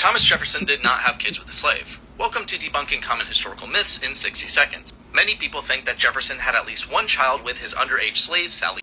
Thomas Jefferson did not have kids with a slave. Welcome to debunking common historical myths in 60 seconds. Many people think that Jefferson had at least one child with his underage slave, Sally.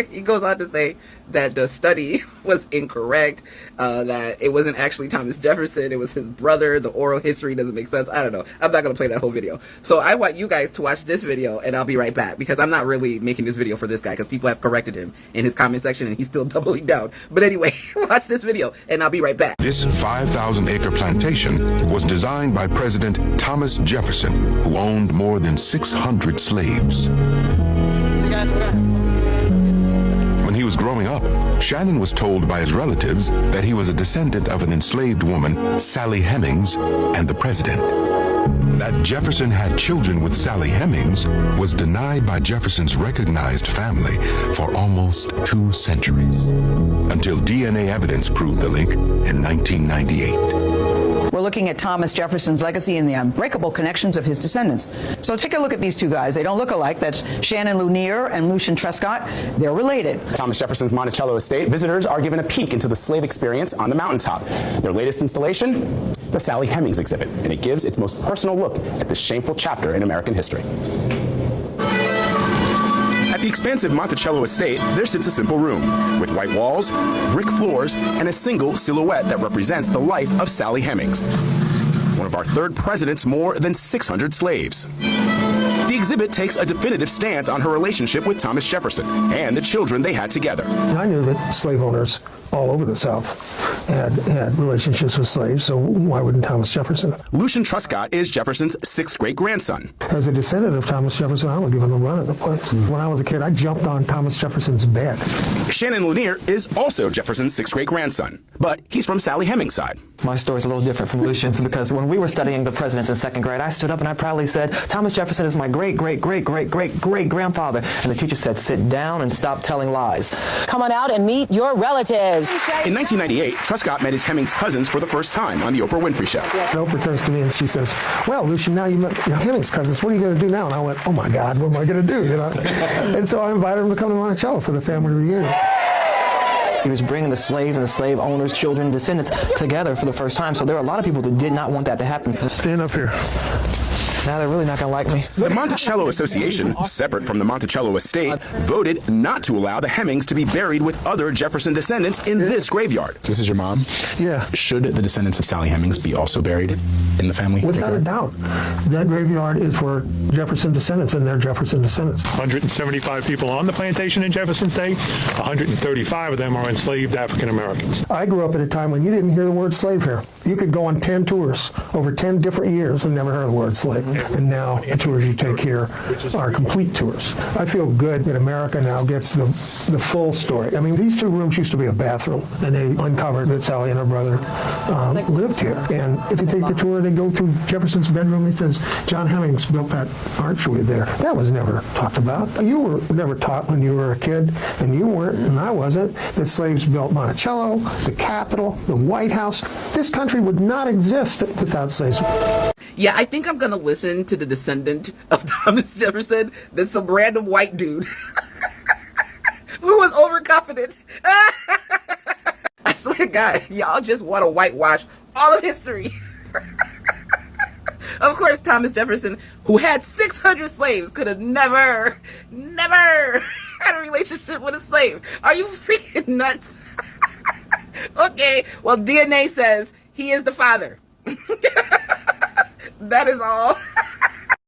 He goes on to say that the study was incorrect, that it wasn't actually Thomas Jefferson, it was his brother. The oral history doesn't make sense. I don't know. I'm not going to play that whole video. So I want you guys to watch this video, and I'll be right back, because I'm not really making this video for this guy, because people have corrected him in his comment section, and he's still doubling down. But anyway, watch this video, and I'll be right back. This 5,000-acre plantation was designed by President Thomas Jefferson, who owned more than 600 slaves. When he was growing up, Shannon was told by his relatives that he was a descendant of an enslaved woman, Sally Hemings, and the president. That Jefferson had children with Sally Hemings was denied by Jefferson's recognized family for almost 2 centuries, until DNA evidence proved the link in 1998. We're looking at Thomas Jefferson's legacy and the unbreakable connections of his descendants. So take a look at these two guys. They don't look alike. That's Shannon Lunier and Lucian Trescott. They're related. Thomas Jefferson's Monticello estate, visitors are given a peek into the slave experience on the mountaintop. Their latest installation, the Sally Hemings exhibit, and it gives its most personal look at this shameful chapter in American history. At the expansive Monticello estate, there sits a simple room with white walls, brick floors, and a single silhouette that represents the life of Sally Hemings, one of our third president's more than 600 slaves. The exhibit takes a definitive stance on her relationship with Thomas Jefferson and the children they had together. I knew that slave owners all over the South had relationships with slaves, so why wouldn't Thomas Jefferson? Lucian Trescott is Jefferson's 6th great-grandson. As a descendant of Thomas Jefferson, I would give him a run at the place. When I was a kid, I jumped on Thomas Jefferson's bed. Shannon Lunier is also Jefferson's 6th great-grandson, but he's from Sally Hemings' side. My story's a little different from Lucian's because when we were studying the presidents in 2nd grade, I stood up and I proudly said, Thomas Jefferson is my great-great-great-great-great-great-grandfather. And the teacher said, sit down and stop telling lies. Come on out and meet your relatives. In 1998, Trescott met his Hemings cousins for the first time on the Oprah Winfrey Show. And Oprah turns to me and she says, well, Lucian, now you met your Hemings cousins. What are you going to do now? And I went, oh my God, what am I going to do? You know? And so I invited him to come to Monticello for the family reunion. He was bringing the slaves and the slave owners, children, descendants together for the first time. So there are a lot of people that did not want that to happen. Stand up here. Now they're really not going to like me. The Monticello Association, separate from the Monticello estate, voted not to allow the Hemings to be buried with other Jefferson descendants in this graveyard. This is your mom? Yeah. Should the descendants of Sally Hemings be also buried in the family? Without a doubt. That graveyard is for Jefferson descendants, and they're Jefferson descendants. 175 people on the plantation in Jefferson State. 135 of them are enslaved African Americans. I grew up at a time when you didn't hear the word slave here. You could go on 10 tours over 10 different years and never heard the word slave. And now the tours you take here are complete tours. I feel good that America now gets the full story. I mean, these 2 rooms used to be a bathroom, and they uncovered that Sally and her brother lived here. And if you take the tour, they go through Jefferson's bedroom. It says John Hemings built that archway there. That was never talked about. You were never taught when you were a kid, and you weren't, and I wasn't, that slaves built Monticello, the Capitol, the White House. This country would not exist without slaves. Yeah, I think I'm going to listen to the descendant of Thomas Jefferson than some random white dude who was overconfident. I swear to God, y'all just want to whitewash all of history. Of course, Thomas Jefferson, who had 600 slaves, could have never had a relationship with a slave. Are you freaking nuts? Okay, well, DNA says he is the father. That is all.